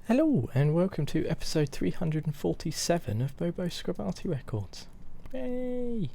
Hello and welcome to episode 347 of Bobo Arty Records. Yay!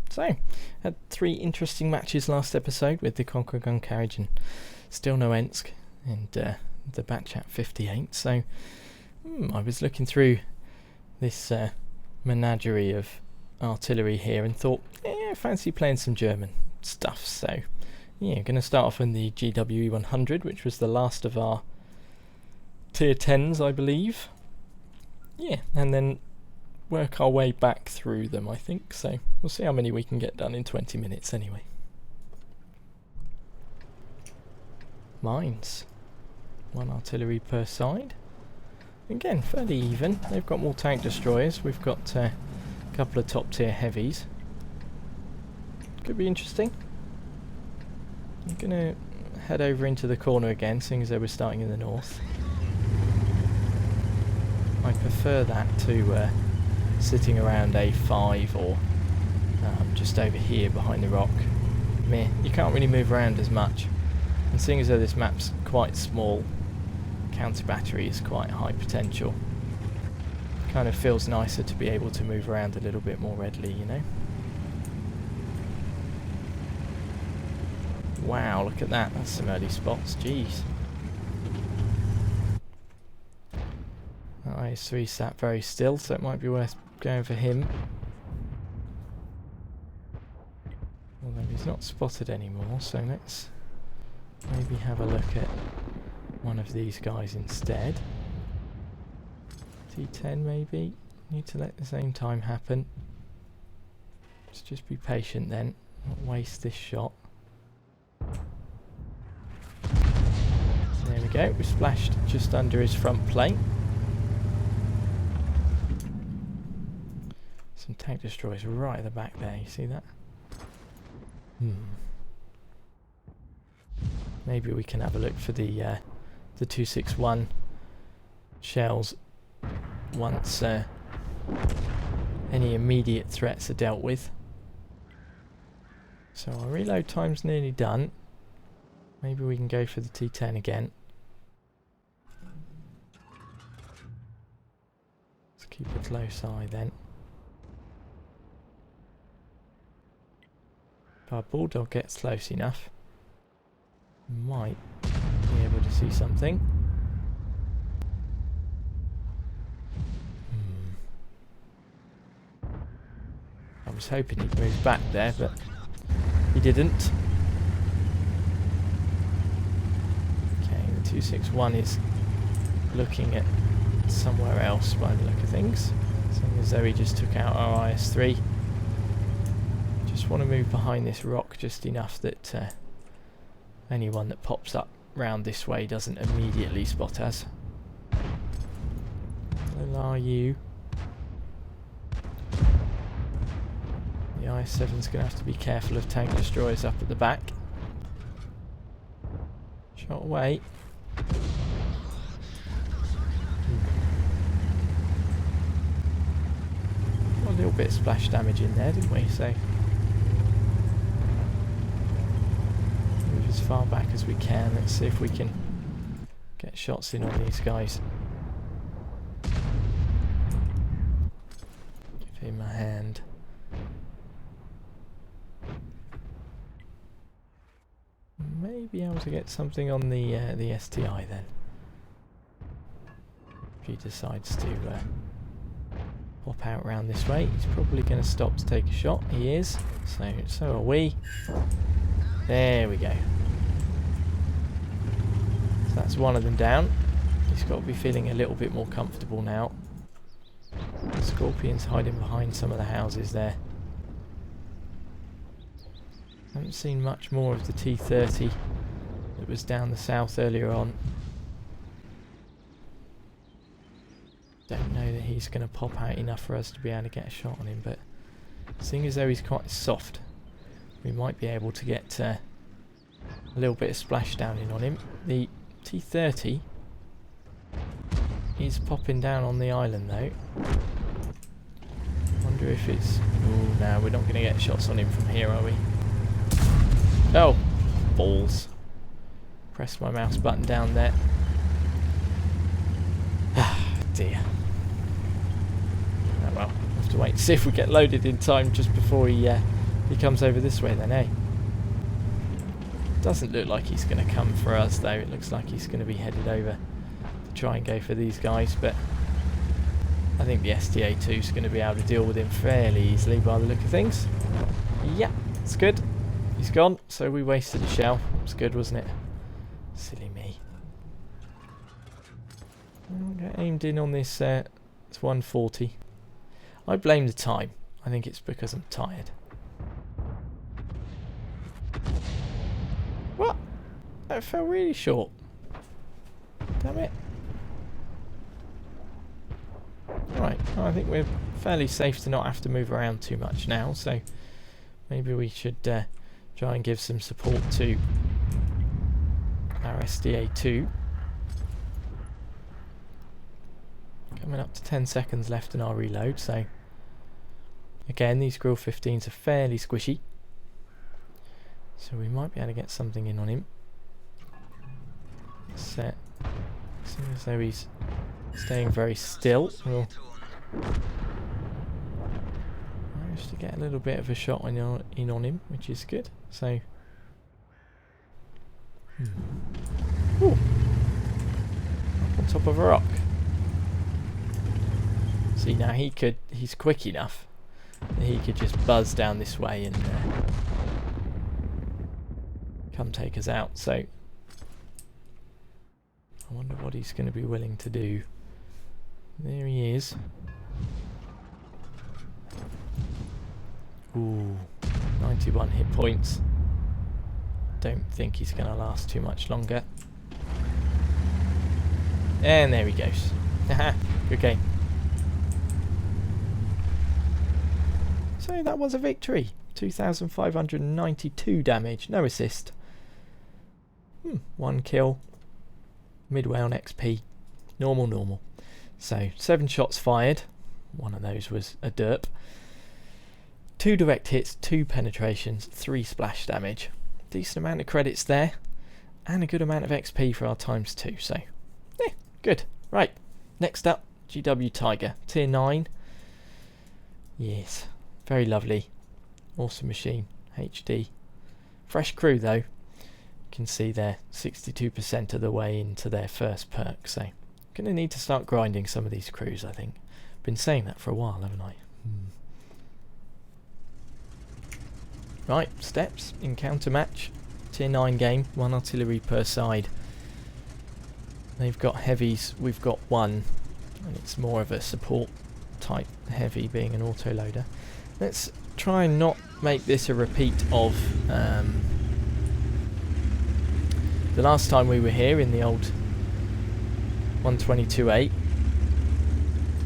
So, had 3 interesting matches last episode with the Conqueror gun carriage and still no Ensk and the Batchat 58. So, I was looking through this menagerie of artillery here and thought, I fancy playing some German stuff. So, going to start off on the GWE 100, which was the last of our tier 10s, I believe. And then work our way back through them, I think. So we'll see how many we can get done in 20 minutes anyway. Mines. 1 artillery per side. Again, fairly even. They've got more tank destroyers. We've got a couple of top tier heavies. Could be interesting. I'm going to head over into the corner again, seeing as though we're starting in the north. I prefer that to sitting around A5 or just over here behind the rock. Meh, you can't really move around as much. And seeing as though this map's quite small, counter battery is quite high potential. Kind of feels nicer to be able to move around a little bit more readily, you know? Wow, look at that. That's some early spots. Jeez. IS3 sat very still, so it might be worth going for him. Although he's not spotted anymore, so let's maybe have a look at one of these guys instead. T10 maybe. Need to let the same time happen. Let's just be patient then, not waste this shot. There we go, we splashed just under his front plate. Some tank destroyers right at the back there, you see that? Maybe we can have a look for the 261 shells once any immediate threats are dealt with. So our reload time's nearly done. Maybe we can go for the T10 again. Let's keep a close eye then. If our bulldog gets close enough, we might be able to see something. I was hoping he'd move back there, but he didn't. Okay, the 261 is looking at somewhere else by the look of things. Seeing as though he just took out our IS3. Just want to move behind this rock just enough that anyone that pops up round this way doesn't immediately spot us. Where are you? The IS-7's going to have to be careful of tank destroyers up at the back. Shot away. Got a little bit of splash damage in there, didn't we? So move as far back as we can. Let's see if we can get shots in on these guys. Give him a hand. May be able to get something on the STI then. If he decides to pop out round this way, he's probably going to stop to take a shot. He is. So are we. There we go. So that's one of them down. He's got to be feeling a little bit more comfortable now. The Scorpion's hiding behind some of the houses there. Haven't seen much more of the T30 that was down the south earlier on. Don't know that he's going to pop out enough for us to be able to get a shot on him, but seeing as though he's quite soft, we might be able to get a little bit of splashdown in on him. The T30 is popping down on the island though. Wonder if it's... Oh no, we're not going to get shots on him from here, are we? Oh, balls. Press my mouse button down there. dear. Oh well, we'll have to wait and see if we get loaded in time just before he comes over this way then, eh? Doesn't look like he's going to come for us though. It looks like he's going to be headed over to try and go for these guys, but I think the SDA2 is going to be able to deal with him fairly easily by the look of things. Yeah, it's good. He's gone, so we wasted a shell. It was good, wasn't it? Silly me. I'll get aimed in on this. It's 140. I blame the time. I think it's because I'm tired. What? That fell really short. Damn it. Right, well, I think we're fairly safe to not have to move around too much now, so maybe we should try and give some support to our SDA2. Coming up to 10 seconds left in our reload, so again, these Grill 15s are fairly squishy, so we might be able to get something in on him. Set. Seems as though he's staying very still. We'll manage to get a little bit of a shot in on him, which is good. So, Ooh. Up on top of a rock. See, now he's quick enough that he could just buzz down this way and come take us out. So, I wonder what he's going to be willing to do. There he is. Ooh, 91 hit points. Don't think he's going to last too much longer. And there he goes. Haha, good game. So that was a victory. 2,592 damage, no assist. 1 kill. Midway on XP. Normal. So 7 shots fired. One of those was a derp. 2 direct hits, 2 penetrations, 3 splash damage. Decent amount of credits there. And a good amount of XP for our ×2. So, yeah, good. Right, next up, GW Tiger. Tier 9. Yes, very lovely. Awesome machine. HD. Fresh crew though. You can see they're 62% of the way into their first perk. So, going to need to start grinding some of these crews, I think. Been saying that for a while, haven't I? Right, steps, encounter match, tier 9 game, 1 artillery per side. They've got heavies, we've got 1, and it's more of a support type heavy, being an autoloader. Let's try and not make this a repeat of the last time we were here in the old 122.8.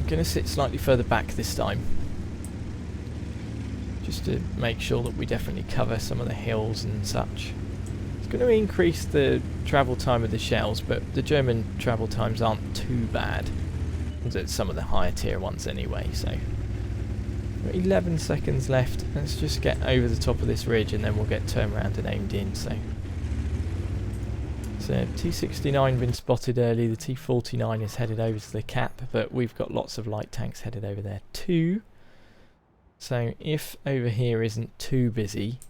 I'm going to sit slightly further back this time, just to make sure that we definitely cover some of the hills and such. It's going to increase the travel time of the shells, but the German travel times aren't too bad. Some of the higher tier ones anyway, so 11 seconds left. Let's just get over the top of this ridge and then we'll get turned around and aimed in. So T69 been spotted early, the T49 is headed over to the cap, but we've got lots of light tanks headed over there too. So if over here isn't too busy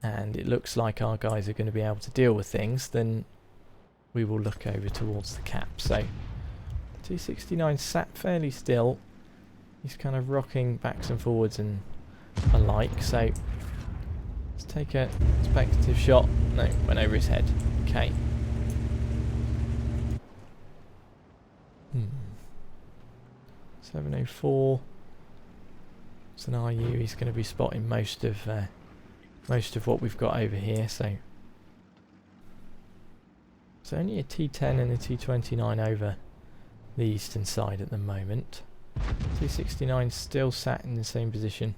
and it looks like our guys are going to be able to deal with things, then we will look over towards the cap. So T69 sat fairly still. He's kind of rocking backs and forwards and alike. So let's take a speculative shot. No, went over his head. Okay. 704. It's an RU. He's going to be spotting most of what we've got over here. So it's only a T10 and a T29 over the eastern side at the moment. T69 still sat in the same position,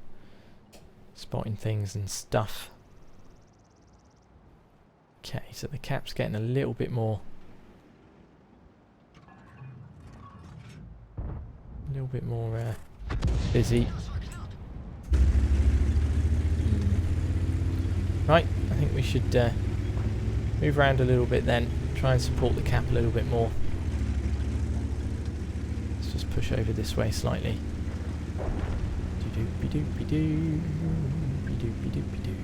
spotting things and stuff. Okay, so the cap's getting a little bit more busy. Right, I think we should move around a little bit then, try and support the cap a little bit more. Let's Let's just push over this way slightly. Doopy-doopy-doo, doopy-doopy-doo.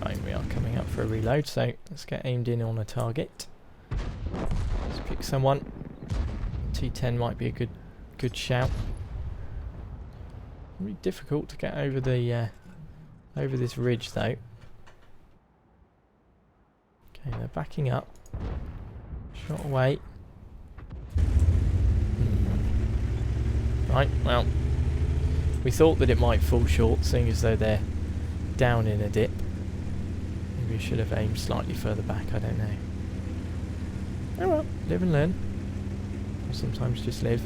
Right, we are coming up for a reload, so let's get aimed in on a target. Let's pick someone. T10 might be a good shout. It'll be difficult to get over the over this ridge though. Okay, they're backing up. Shot away. Right, well, we thought that it might fall short, seeing as though they're down in a dip. Maybe we should have aimed slightly further back, I don't know. Oh well, live and learn. Or sometimes just live.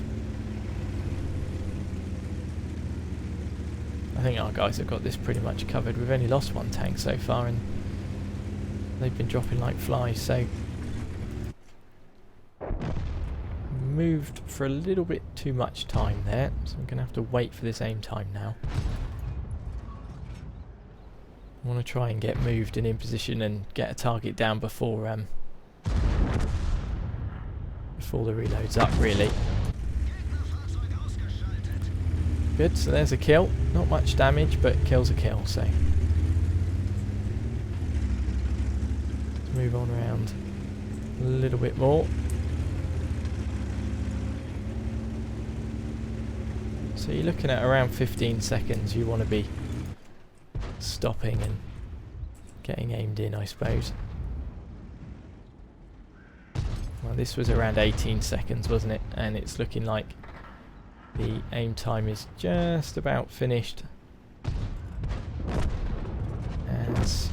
I think our guys have got this pretty much covered. We've only lost one tank so far and they've been dropping like flies, so moved for a little bit too much time there, so I'm going to have to wait for this aim time now. I want to try and get moved and in position and get a target down before the reload's up, really. Good, so there's a kill. Not much damage, but kill's a kill, so let's move on around a little bit more. So you're looking at around 15 seconds you want to be stopping and getting aimed in, I suppose. Well, this was around 18 seconds, wasn't it? And it's looking like the aim time is just about finished. As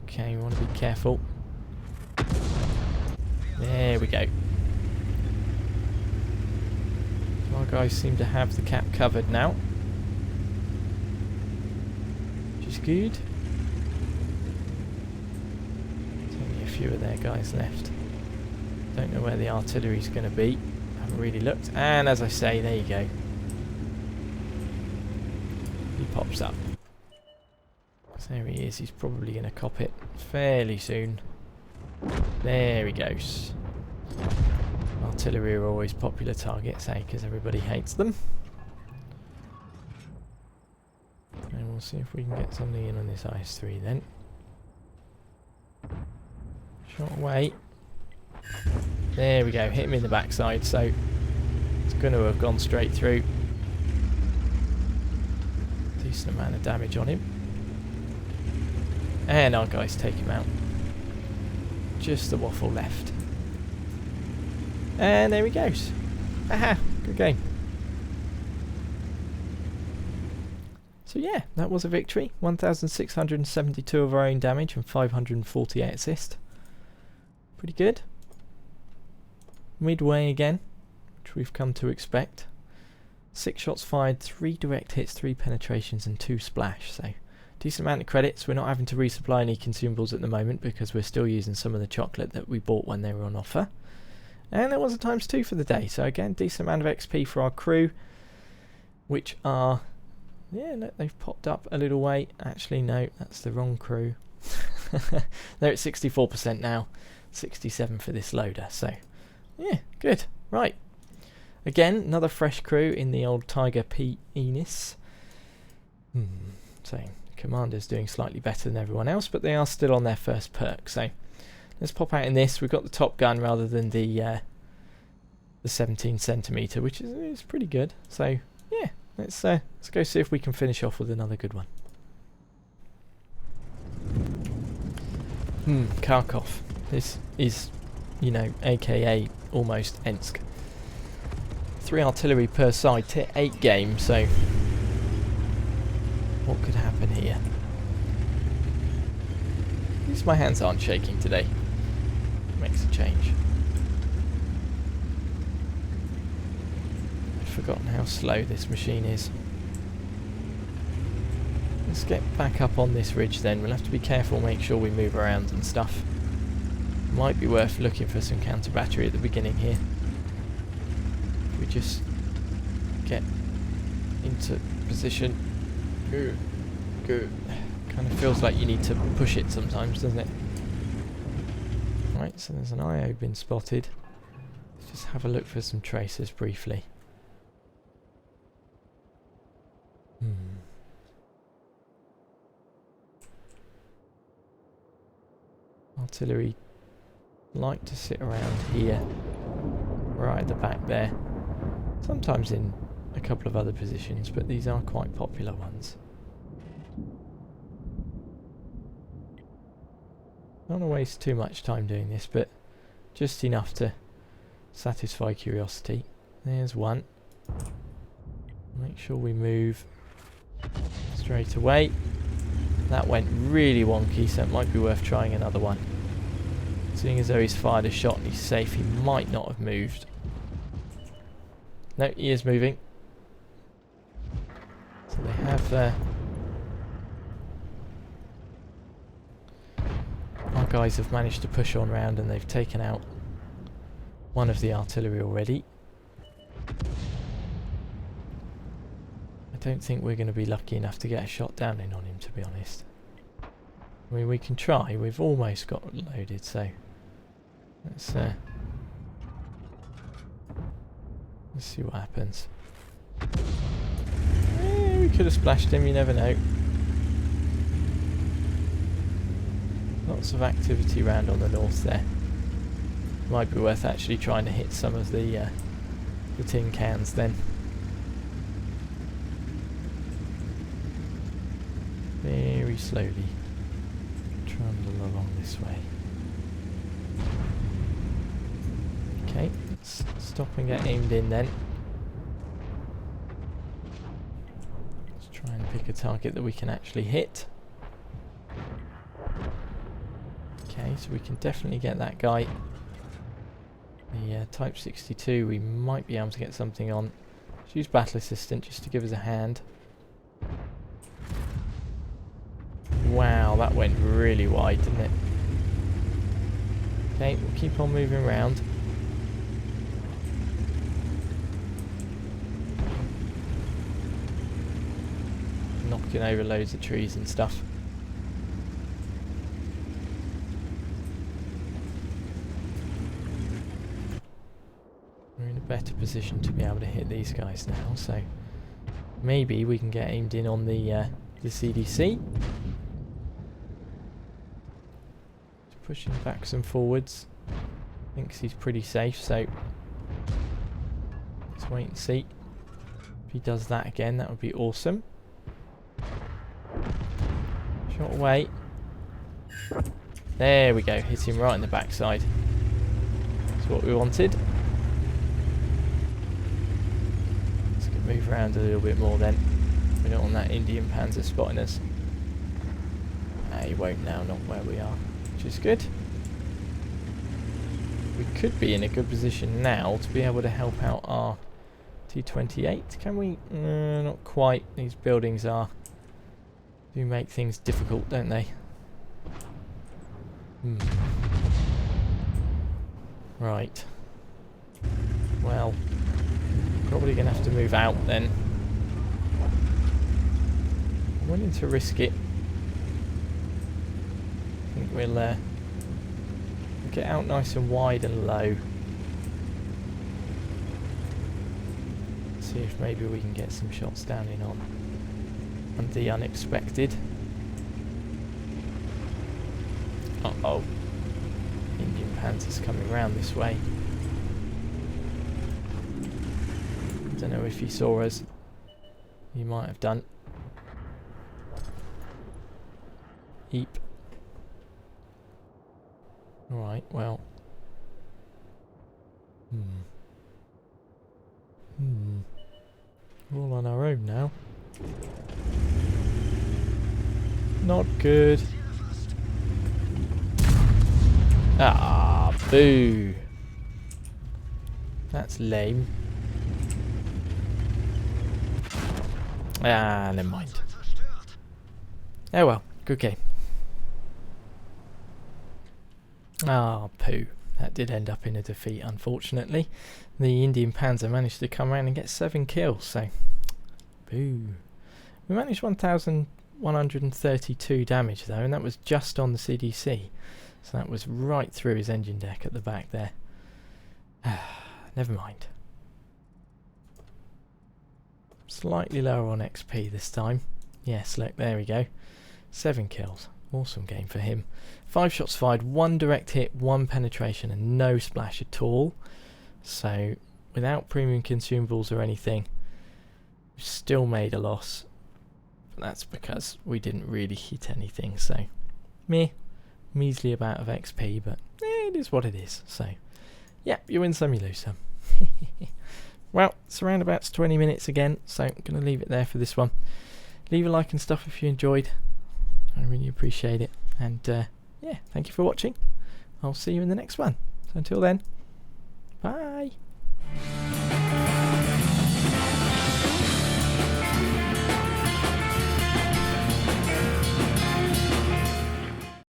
okay, we want to be careful. There we go. Our guys seem to have the cap covered now, which is good. There's only a few of their guys left. Don't know where the artillery's going to be. Haven't really looked. And as I say, there you go. He pops up. So there he is. He's probably going to cop it fairly soon. There he goes. Artillery are always popular targets, eh? Because everybody hates them. And we'll see if we can get something in on this IS-3 then. Shot away. There we go. Hit him in the backside, so it's going to have gone straight through. Decent amount of damage on him. And our guys take him out. Just the waffle left. And there he goes. Aha! Good game. So yeah, that was a victory. 1,672 of our own damage and 548 assist. Pretty good. Midway again, which we've come to expect. 6 shots fired, 3 direct hits, 3 penetrations and 2 splash. So decent amount of credits. We're not having to resupply any consumables at the moment because we're still using some of the chocolate that we bought when they were on offer. And there was a ×2 for the day, so again, decent amount of XP for our crew, which are, yeah, look, they've popped up a little way. Actually, no, that's the wrong crew. They're at 64% now, 67 for this loader, so yeah, good. Right, again, another fresh crew in the old Tiger P. Enis. So, Commander's doing slightly better than everyone else, but they are still on their first perk, so let's pop out in this. We've got the top gun rather than the 17cm, which is pretty good. So yeah, let's go see if we can finish off with another good one. Kharkov. This is, you know, AKA almost Ensk. 3 artillery per side, tier 8 game. So what could happen here? At least my hands aren't shaking today. Makes a change. I've forgotten how slow this machine is. Let's get back up on this ridge then. We'll have to be careful, make sure we move around and stuff. Might be worth looking for some counter battery at the beginning here. If we just get into position. Good. Good. Kind of feels like you need to push it sometimes, doesn't it? Right, so there's an IO been spotted. Let's just have a look for some tracers briefly. Artillery like to sit around here, right at the back there. Sometimes in a couple of other positions, but these are quite popular ones. Don't want to waste too much time doing this, but just enough to satisfy curiosity. There's one. Make sure we move straight away. That went really wonky, so it might be worth trying another one. Seeing as though he's fired a shot and he's safe, he might not have moved. No, he is moving. So they have our guys have managed to push on round and they've taken out one of the artillery already. I don't think we're going to be lucky enough to get a shot down in on him, to be honest. I mean, we can try. We've almost got loaded, so let's see what happens. We could have splashed him, you never know. Lots of activity around on the north there. Might be worth actually trying to hit some of the tin cans then. Very slowly trundle along this way. Okay, let's stop and get aimed in then. Let's try and pick a target that we can actually hit. Okay, so we can definitely get that guy. The Type 62 we might be able to get something on. Let's use Battle Assistant just to give us a hand. Wow, that went really wide, didn't it? Okay, we'll keep on moving around. Knocking over loads of trees and stuff. We're in a better position to be able to hit these guys now, so maybe we can get aimed in on the CDC. Pushing backs and forwards. Thinks he's pretty safe, so let's wait and see. If he does that again, that would be awesome. Shot away. There we go, hit him right in the backside. That's what we wanted. Let's move around a little bit more then. We don't want that Indian Panzer spotting us. He won't now, not where we are. Which is good. We could be in a good position now to be able to help out our T-28. Can we? Not quite. These buildings do make things difficult, don't they? Right. Well, probably going to have to move out then. I'm willing to risk it. I think we'll get out nice and wide and low. See if maybe we can get some shots down in on the unexpected. Uh-oh. Indian Panzer's coming round this way. I don't know if he saw us. He might have done. Eep. Alright, well. We're all on our own now. Not good. Ah, boo. That's lame. Ah, never mind. Oh well, good game. Ah, poo. That did end up in a defeat, unfortunately. The Indian Panzer managed to come around and get 7 kills, so boo. We managed 1,132 damage though, and that was just on the CDC. So that was right through his engine deck at the back there. Never mind. Slightly lower on XP this time. Yes, look, there we go. 7 kills. Awesome game for him. 5 shots fired, 1 direct hit, 1 penetration, and no splash at all. So, without premium consumables or anything, we still made a loss. That's because we didn't really hit anything, so measly amount of XP, but it is what it is. So, yeah, you win some, you lose some. Well, it's around about 20 minutes again, so I'm going to leave it there for this one. Leave a like and stuff if you enjoyed. I really appreciate it. And yeah, thank you for watching. I'll see you in the next one. So until then, bye.